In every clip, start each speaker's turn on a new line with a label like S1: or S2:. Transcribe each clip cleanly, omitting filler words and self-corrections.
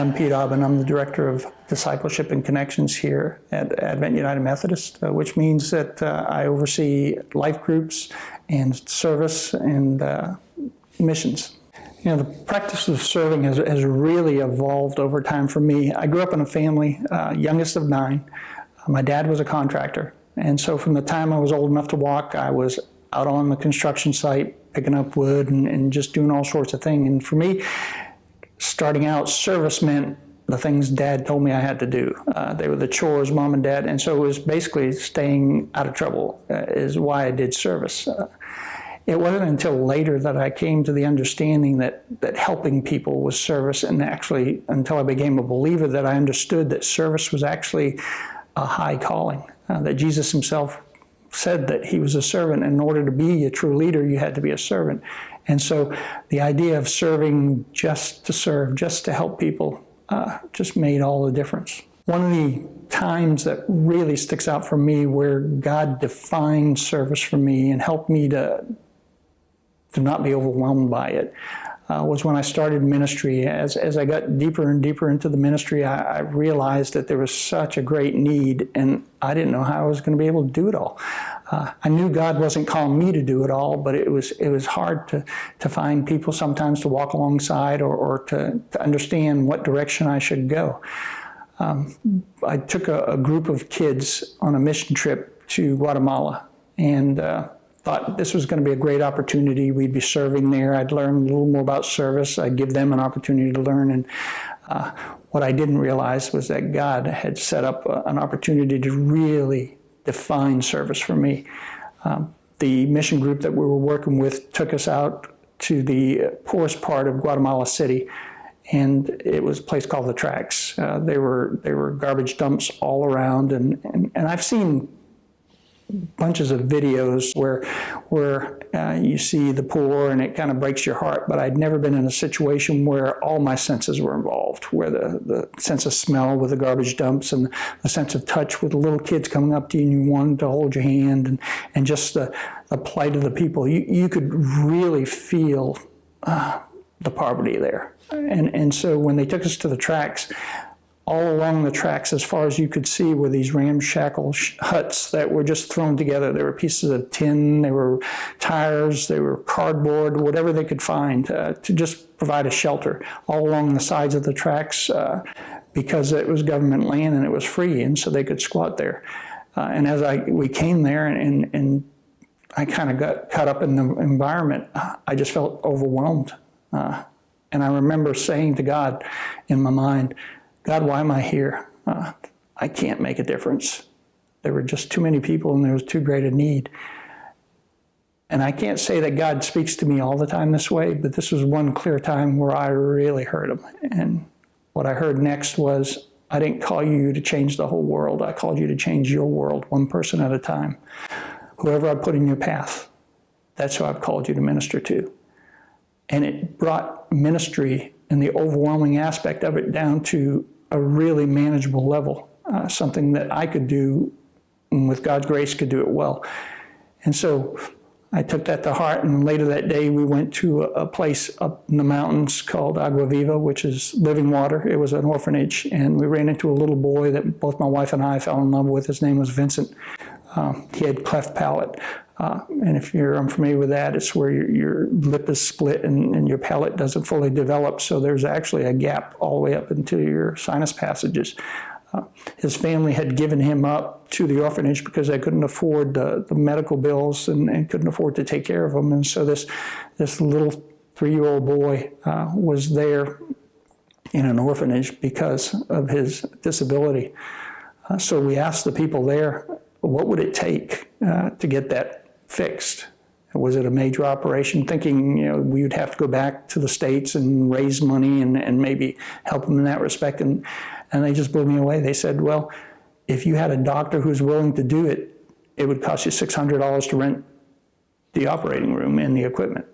S1: I'm Pete Aubin. I'm the Director of Discipleship and Connections here at Advent United Methodist, which means that I oversee life groups and service and missions. You know, the practice of serving has really evolved over time for me. I grew up in a family, youngest of 9. My dad was a contractor, and so from the time I was old enough to walk, I was out on the construction site picking up wood and just doing all sorts of things. And for me, starting out, service meant the things Dad told me I had to do. They were the chores, Mom and Dad, and so it was basically staying out of trouble is why I did service. It wasn't until later that I came to the understanding that helping people was service, and actually until I became a believer that I understood that service was actually a high calling, that Jesus himself said that he was a servant. In order to be a true leader, you had to be a servant. And so the idea of serving just to serve, just to help people, just made all the difference. One of the times that really sticks out for me where God defined service for me and helped me to not be overwhelmed by it was when I started ministry. As I got deeper and deeper into the ministry, I realized that there was such a great need, and I didn't know how I was going to be able to do it all. I knew God wasn't calling me to do it all, but it was hard to find people sometimes to walk alongside or to understand what direction I should go. I took a group of kids on a mission trip to Guatemala, and thought this was going to be a great opportunity. We'd be serving there. I'd learn a little more about service. I'd give them an opportunity to learn. And what I didn't realize was that God had set up an opportunity to really define service for me. The mission group that we were working with took us out to the poorest part of Guatemala City, and it was a place called the Tracks. They were garbage dumps all around, and I've seen bunches of videos where you see the poor and it kind of breaks your heart, but I'd never been in a situation where all my senses were involved, where the sense of smell with the garbage dumps and the sense of touch with the little kids coming up to you and you wanted to hold your hand, and just the plight of the people. You could really feel the poverty there. And so when they took us to the Tracks, all along the tracks, as far as you could see, were these ramshackle huts that were just thrown together. There were pieces of tin, there were tires, there were cardboard, whatever they could find to just provide a shelter all along the sides of the tracks because it was government land and it was free, and so they could squat there. And as we came there and I kind of got caught up in the environment, I just felt overwhelmed. And I remember saying to God in my mind, God, why am I here? I can't make a difference. There were just too many people and there was too great a need. And I can't say that God speaks to me all the time this way, but this was one clear time where I really heard him. And what I heard next was, I didn't call you to change the whole world. I called you to change your world, one person at a time. Whoever I put in your path, that's who I've called you to minister to. And it brought ministry and the overwhelming aspect of it down to a really manageable level, something that I could do, and with God's grace could do it well. And so I took that to heart, and later that day we went to a place up in the mountains called Agua Viva, which is living water. It was an orphanage, and we ran into a little boy that both my wife and I fell in love with. His name was Vincent. He had cleft palate. And if you're unfamiliar with that, it's where your lip is split and your palate doesn't fully develop. So there's actually a gap all the way up into your sinus passages. His family had given him up to the orphanage because they couldn't afford the medical bills and couldn't afford to take care of him. And so this little 3-year-old boy was there in an orphanage because of his disability. So we asked the people there, what would it take to get that fixed? Was it a major operation? Thinking, we would have to go back to the States and raise money and maybe help them in that respect. And they just blew me away. They said, well, if you had a doctor who's willing to do it, it would cost you $600 to rent the operating room and the equipment.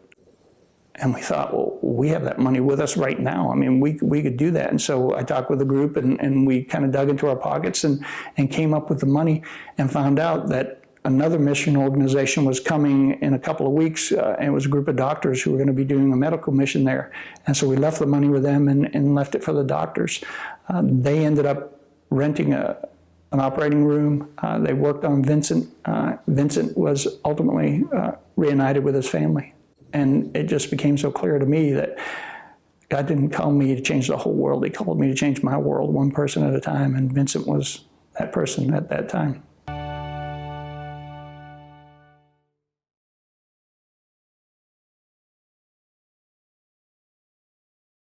S1: And we thought, well, we have that money with us right now. I mean, we could do that. And so I talked with the group and we kind of dug into our pockets and came up with the money and found out that another mission organization was coming in a couple of weeks, and it was a group of doctors who were going to be doing a medical mission there. And so we left the money with them and left it for the doctors. They ended up renting an operating room. They worked on Vincent. Vincent was ultimately reunited with his family. And it just became so clear to me that God didn't call me to change the whole world. He called me to change my world, one person at a time, and Vincent was that person at that time.